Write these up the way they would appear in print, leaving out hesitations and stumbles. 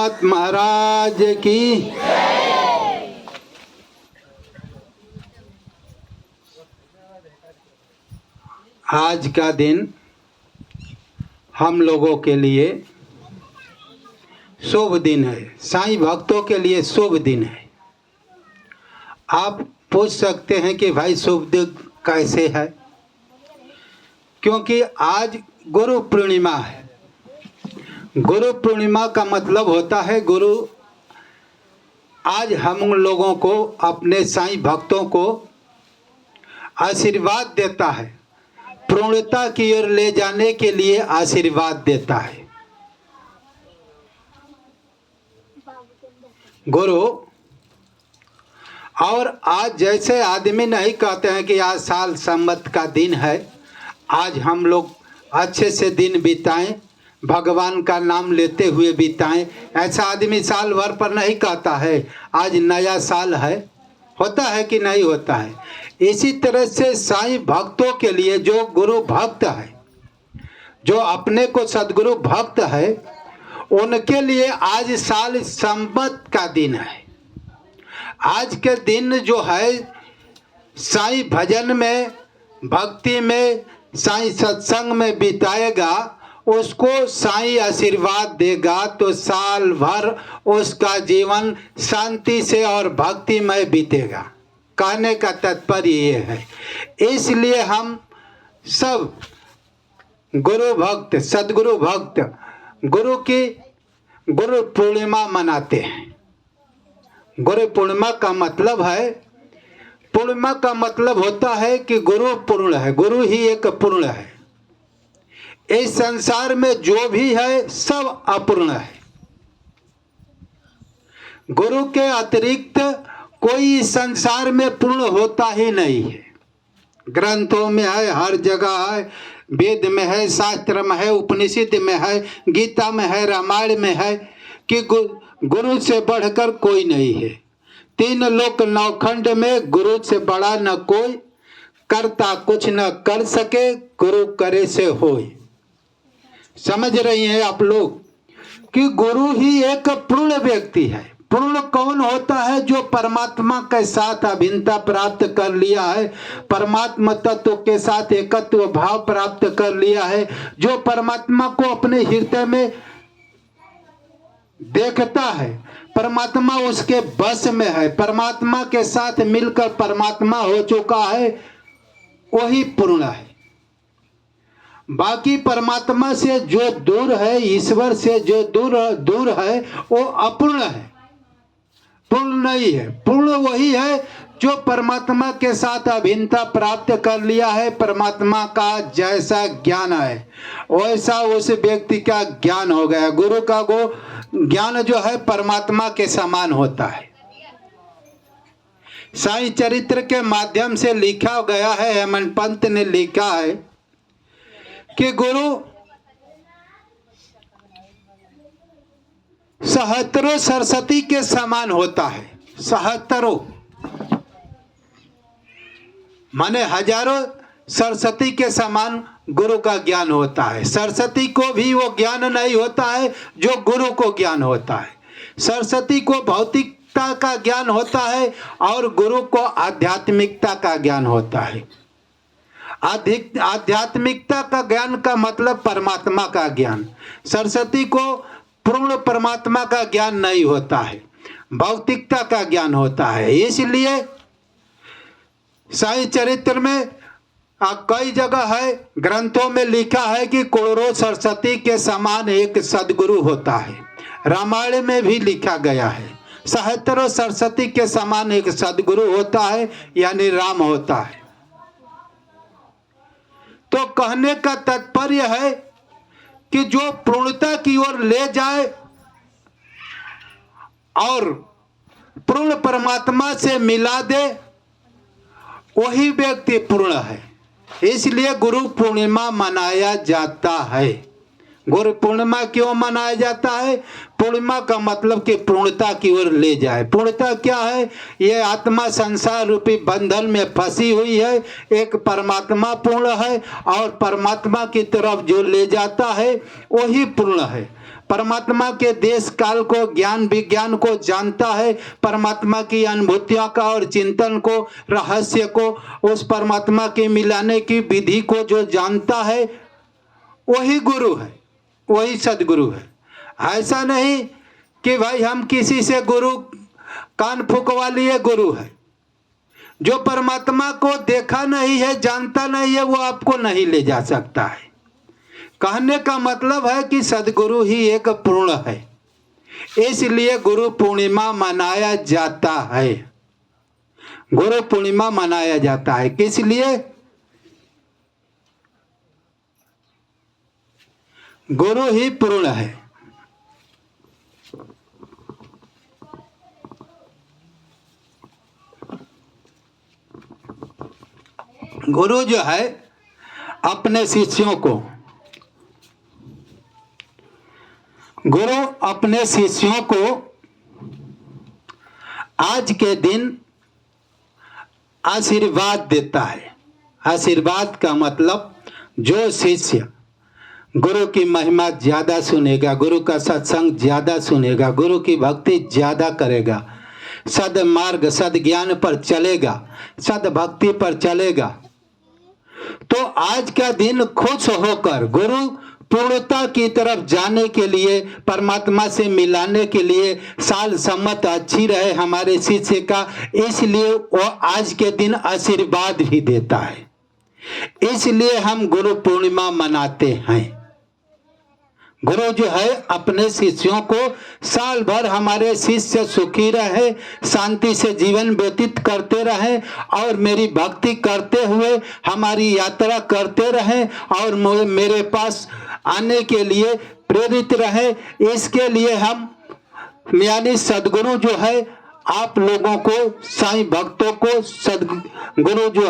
नाथ महाराज की। आज का दिन हम लोगों के लिए शुभ दिन है, साईं भक्तों के लिए शुभ दिन है। आप पूछ सकते हैं कि भाई शुभ दिन कैसे है? क्योंकि आज गुरु पूर्णिमा है। गुरु पूर्णिमा का मतलब होता है गुरु आज हम लोगों को, अपने साईं भक्तों को आशीर्वाद देता है, पूर्णता की ओर ले जाने के लिए आशीर्वाद देता है। गुरु और आज जैसे आदमी नहीं कहते हैं कि आज साल संवत का दिन है, आज हम लोग अच्छे से दिन बिताएं, भगवान का नाम लेते हुए बिताएं। ऐसा आदमी साल भर पर नहीं कहता है आज नया साल है, होता है कि नहीं होता है। इसी तरह से साईं भक्तों के लिए, जो गुरु भक्त है, जो अपने को सदगुरु भक्त है, उनके लिए आज साल संवत का दिन है। आज के दिन जो है साईं भजन में, भक्ति में, साईं सत्संग में बिताएगा, उसको साईं आशीर्वाद देगा तो साल भर उसका जीवन शांति से और भक्तिमय बीतेगा। कहने का तात्पर्य ये है। इसलिए हम सब गुरु भक्त, सदगुरु भक्त गुरु की गुरु पूर्णिमा मनाते हैं। गुरु पूर्णिमा का मतलब है, पूर्णिमा का मतलब होता है कि गुरु पूर्ण है, गुरु ही एक पूर्ण है। इस संसार में जो भी है सब अपूर्ण है। गुरु के अतिरिक्त कोई संसार में पूर्ण होता ही नहीं है। ग्रंथों में है, हर जगह है, वेद में है, शास्त्र में है, उपनिषद में है, गीता में है, रामायण में है कि गुरु से बढ़कर कोई नहीं है। तीन लोक नौखंड में गुरु से बड़ा न कोई, करता कुछ न कर सके, गुरु करे से होय। समझ रही हैं आप लोग कि गुरु ही एक पूर्ण व्यक्ति है। पूर्ण कौन होता है? जो परमात्मा के साथ अभिन्नता प्राप्त कर लिया है, परमात्मा तत्व के साथ एकत्व भाव प्राप्त कर लिया है, जो परमात्मा को अपने हृदय में देखता है, परमात्मा उसके बस में है, परमात्मा के साथ मिलकर परमात्मा हो चुका है, वही पूर्ण है। बाकी परमात्मा से जो दूर है, ईश्वर से जो दूर है, वो अपूर्ण है, पूर्ण नहीं है। पूर्ण वही है जो परमात्मा के साथ अभिन्नता प्राप्त कर लिया है। परमात्मा का जैसा ज्ञान है वैसा उस व्यक्ति का ज्ञान हो गया। गुरु का ज्ञान जो है परमात्मा के समान होता है। साईं चरित्र के माध्यम से लिखा गया है, हेमंत पंत ने लिखा है कि गुरु सहस्त्रों सरस्वती के समान होता है। सहस्त्रों माने हजारों सरस्वती के समान गुरु का ज्ञान होता है। सरस्वती को भी वो ज्ञान नहीं होता है जो गुरु को ज्ञान होता है। सरस्वती को भौतिकता का ज्ञान होता है और गुरु को आध्यात्मिकता का ज्ञान होता है। आध्यात्मिकता का ज्ञान का मतलब परमात्मा का ज्ञान। सरस्वती को पूर्ण परमात्मा का ज्ञान नहीं होता है, भौतिकता का ज्ञान होता है। इसलिए साईं चरित्र में कई जगह है, ग्रंथों में लिखा है कि करोड़ों सरस्वती के समान एक सदगुरु होता है। रामायण में भी लिखा गया है, सहस्त्रों सरस्वती के समान एक सदगुरु होता है, यानी राम होता है। तो कहने का तात्पर्य है कि जो पूर्णता की ओर ले जाए और पूर्ण परमात्मा से मिला दे, वही व्यक्ति पूर्ण है। इसलिए गुरु पूर्णिमा मनाया जाता है। गुरु पूर्णिमा क्यों मनाया जाता है? पूर्णिमा का मतलब कि पूर्णता की ओर ले जाए। पूर्णता क्या है? ये आत्मा संसार रूपी बंधन में फंसी हुई है। एक परमात्मा पूर्ण है और परमात्मा की तरफ जो ले जाता है वही पूर्ण है। परमात्मा के देश काल को, ज्ञान विज्ञान को जानता है, परमात्मा की अनुभूतियों का और चिंतन को, रहस्य को, उस परमात्मा के मिलाने की विधि को जो जानता है वही गुरु है, वही सदगुरु है। ऐसा नहीं कि भाई हम किसी से गुरु कान फूंकवा लिए गुरु है। जो परमात्मा को देखा नहीं है, जानता नहीं है, वो आपको नहीं ले जा सकता है। कहने का मतलब है कि सदगुरु ही एक पूर्ण है, इसलिए गुरु पूर्णिमा मनाया जाता है। गुरु पूर्णिमा मनाया जाता है किस लिए? गुरु ही पूर्ण है। गुरु जो है अपने शिष्यों को, गुरु अपने शिष्यों को आज के दिन आशीर्वाद देता है। आशीर्वाद का मतलब जो शिष्य गुरु की महिमा ज़्यादा सुनेगा, गुरु का सत्संग ज़्यादा सुनेगा, गुरु की भक्ति ज़्यादा करेगा, सदमार्ग सदज्ञान पर चलेगा, सदभक्ति पर चलेगा, तो आज का दिन खुश होकर गुरु पूर्णता की तरफ जाने के लिए, परमात्मा से मिलाने के लिए, साल सम्मत अच्छी रहे हमारे शिष्य का, इसलिए वो आज के दिन आशीर्वाद भी देता है। इसलिए हम गुरु पूर्णिमा मनाते हैं। गुरु जो है अपने शिष्यों को साल भर हमारे शिष्य सुखी रहे, शांति से जीवन व्यतीत करते रहे और मेरी भक्ति करते हुए हमारी यात्रा करते रहे और मेरे पास आने के लिए प्रेरित रहे। इसके लिए हम यानी सदगुरु जो है आप लोगों को, साईं भक्तों को सदगुरु जो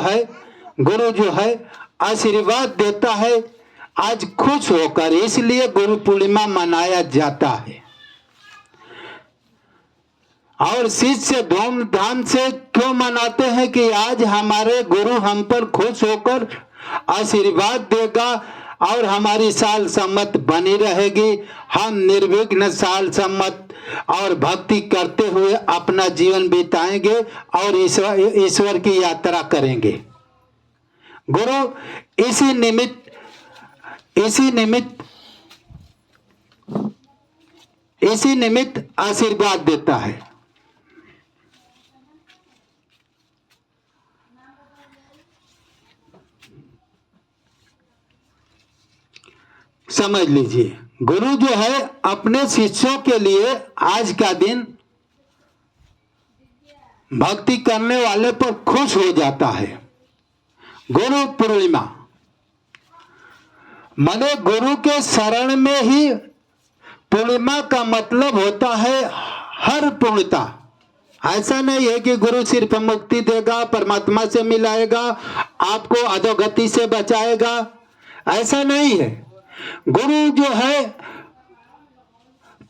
है आशीर्वाद देता है आज खुश होकर, इसलिए गुरु पूर्णिमा मनाया जाता है। और शिष्य धूमधाम से क्यों मनाते हैं कि आज हमारे गुरु हम पर खुश होकर आशीर्वाद देगा और हमारी साल सम्मत बनी रहेगी। हम निर्विघ्न साल सम्मत और भक्ति करते हुए अपना जीवन बिताएंगे और ईश्वर की यात्रा करेंगे। गुरु इसी निमित्त आशीर्वाद देता है। समझ लीजिए, गुरु जो है अपने शिष्यों के लिए आज का दिन भक्ति करने वाले पर खुश हो जाता है। गुरु पूर्णिमा माने गुरु के शरण में ही पूर्णिमा का मतलब होता है हर पूर्णता। ऐसा नहीं है कि गुरु सिर्फ मुक्ति देगा, परमात्मा से मिलाएगा, आपको अधोगति से बचाएगा, ऐसा नहीं है। गुरु जो है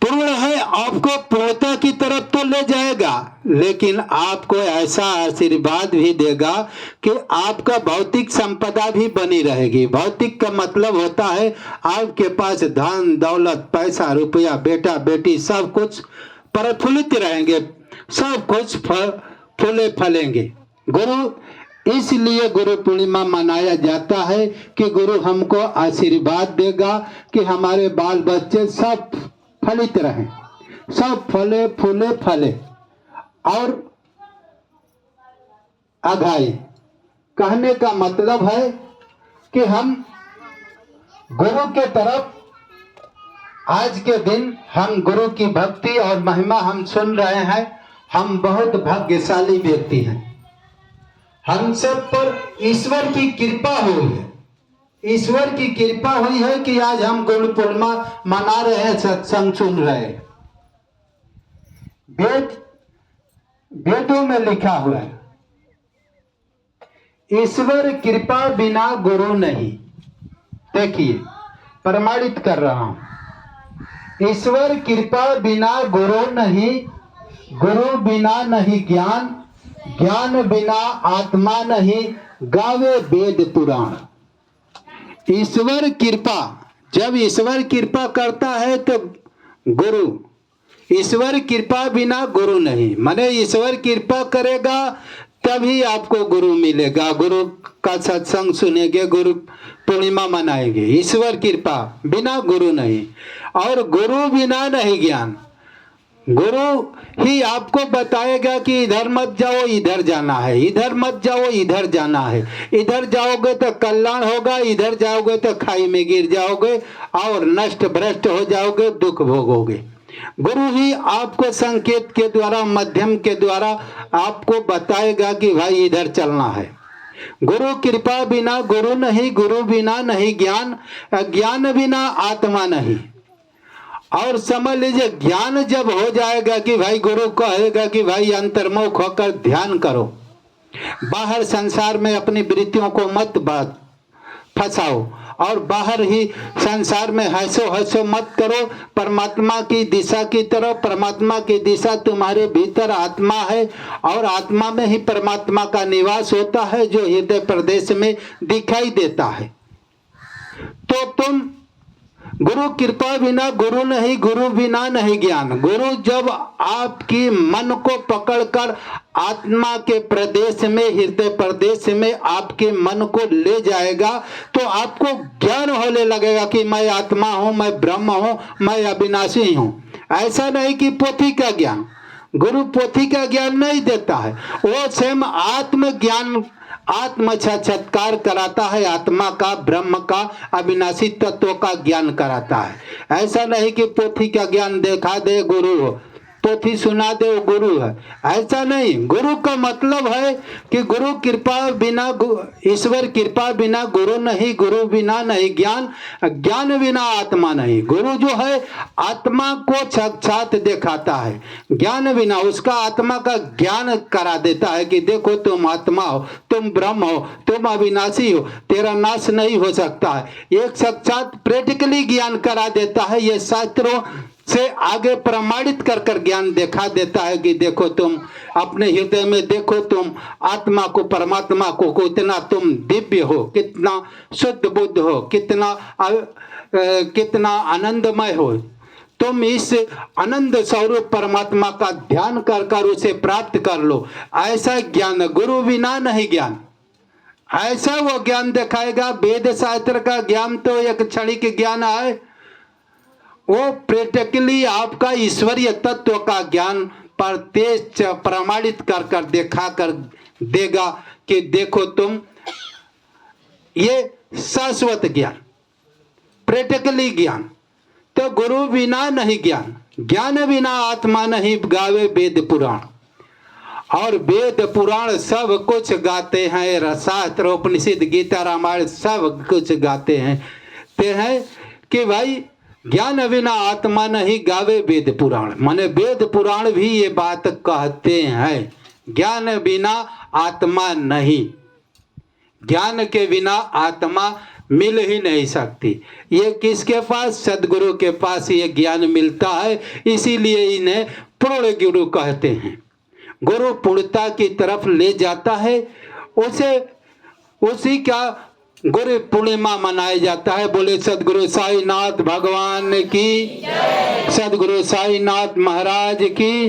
पूर्ण है, आपको पूर्णता की तरफ तो ले जाएगा, लेकिन आपको ऐसा आशीर्वाद भी देगा कि आपका भौतिक संपदा भी बनी रहेगी। भौतिक का मतलब होता है आपके पास धन दौलत पैसा रुपया बेटा बेटी सब कुछ प्रफुल्लित रहेंगे, सब कुछ फूले फलेंगे। गुरु इसलिए गुरु पूर्णिमा मनाया जाता है कि गुरु हमको आशीर्वाद देगा कि हमारे बाल बच्चे सब फलित रहें, सब फले फूले फले और आगाए। कहने का मतलब है कि हम गुरु के तरफ आज के दिन हम गुरु की भक्ति और महिमा हम सुन रहे हैं। हम बहुत भाग्यशाली व्यक्ति हैं। हम सब पर ईश्वर की कृपा हुई है। ईश्वर की कृपा हुई है कि आज हम गुरु पूर्णिमा मना रहे हैं, सत्संग सुन रहे हैं। वेदों में लिखा हुआ है, ईश्वर कृपा बिना गुरु नहीं। देखिए, प्रमाणित कर रहा हूं, ईश्वर कृपा बिना गुरु नहीं, गुरु बिना नहीं ज्ञान, ज्ञान बिना आत्मा नहीं, गावे वेद पुराण। ईश्वर कृपा, जब ईश्वर कृपा करता है तो गुरु। ईश्वर कृपा बिना गुरु नहीं, माने ईश्वर कृपा करेगा तभी आपको गुरु मिलेगा। गुरु का सत्संग सुनेंगे, गुरु पूर्णिमा मनाएंगे। ईश्वर कृपा बिना गुरु नहीं, और गुरु बिना नहीं ज्ञान। गुरु ही आपको बताएगा कि इधर मत जाओ, इधर जाना है, इधर मत जाओ, इधर जाना है। इधर जाओगे तो कल्याण होगा, इधर जाओगे तो खाई में गिर जाओगे और नष्ट भ्रष्ट हो जाओगे, दुख भोगोगे। गुरु ही आपको संकेत के द्वारा, माध्यम के द्वारा आपको बताएगा कि भाई इधर चलना है। गुरु कृपा बिना गुरु नहीं, गुरु बिना नहीं ज्ञान, ज्ञान बिना आत्मा नहीं। और समझ लीजिए, ज्ञान जब हो जाएगा कि भाई गुरु कहेगा कि भाई अंतर्मुख होकर ध्यान करो, बाहर संसार में अपनी वृत्तियों को मत बात फंसाओ, और बाहर ही संसार में हंसो हंसो मत करो, परमात्मा की दिशा की तरफ। परमात्मा की दिशा तुम्हारे भीतर आत्मा है, और आत्मा में ही परमात्मा का निवास होता है, जो हृदय प्रदेश में दिखाई देता है। तो तुम गुरु कृपा बिना गुरु नहीं, गुरु बिना नहीं ज्ञान। गुरु जब आपकी मन को पकड़कर आत्मा के प्रदेश में, हृदय प्रदेश में आपके मन को ले जाएगा, तो आपको ज्ञान होने लगेगा कि मैं आत्मा हूं, मैं ब्रह्म हूं, मैं अविनाशी हूं। ऐसा नहीं कि पोथी का ज्ञान, गुरु पोथी का ज्ञान नहीं देता है, वो स्वयं आत्म ज्ञान, आत्म साक्षात्कार कराता है, आत्मा का, ब्रह्म का, अविनाशी तत्व का ज्ञान कराता है। ऐसा नहीं कि पोथी का ज्ञान देखा दे गुरु हो, पोथी सुना दे वो गुरु है, ऐसा नहीं। गुरु का मतलब है कि गुरु कृपा बिना, ईश्वर कृपा बिना गुरु नहीं, गुरु बिना नहीं ज्ञान, ज्ञान बिना आत्मा नहीं। गुरु जो है आत्मा को साक्षात दिखाता है, ज्ञान बिना उसका आत्मा का ज्ञान करा देता है कि देखो तुम आत्मा हो, तुम ब्रह्म हो, तुम अविनाशी हो, तेरा नाश नहीं हो सकता है। एक साक्षात प्रैक्टिकली ज्ञान करा देता है, ये शास्त्रों से आगे प्रमाणित कर कर ज्ञान दिखा देता है कि देखो तुम अपने हृदय में देखो, तुम आत्मा को, परमात्मा को, कितना तुम दिव्य हो, कितना शुद्ध बुद्ध हो, कितना आनंदमय हो। तुम इस आनंद स्वरूप परमात्मा का ध्यान कर कर उसे प्राप्त कर लो। ऐसा ज्ञान, गुरु बिना नहीं ज्ञान, ऐसा वो ज्ञान दिखाएगा। वेद शास्त्र का ज्ञान तो एक क्षणिक ज्ञान है, वो प्रैक्टिकली आपका ईश्वरीय तत्व का ज्ञान प्रत्यक्ष प्रमाणित कर कर दिखा कर देगा कि देखो तुम, ये शाश्वत ज्ञान, प्रैक्टिकली ज्ञान। तो गुरु बिना नहीं ज्ञान, ज्ञान बिना आत्मा नहीं, गावे वेद पुराण। और वेद पुराण सब कुछ गाते हैं, शास्त्र उपनिषद गीता रामायण सब कुछ गाते हैं, ते हैं कि भाई ज्ञान बिना आत्मा नहीं, गावे वेद पुराण। माने वेद पुराण भी ये बात कहते हैं, ज्ञान बिना आत्मा नहीं, ज्ञान के बिना आत्मा मिल ही नहीं सकती। ये किसके पास? सदगुरु के पास ये ज्ञान मिलता है, इसीलिए इन्हें पूर्ण गुरु कहते हैं। गुरु पूर्णता की तरफ ले जाता है, उसी का गुरु पूर्णिमा मनाया जाता है। बोले सदगुरु साईनाथ भगवान की, सदगुरु साईनाथ महाराज की।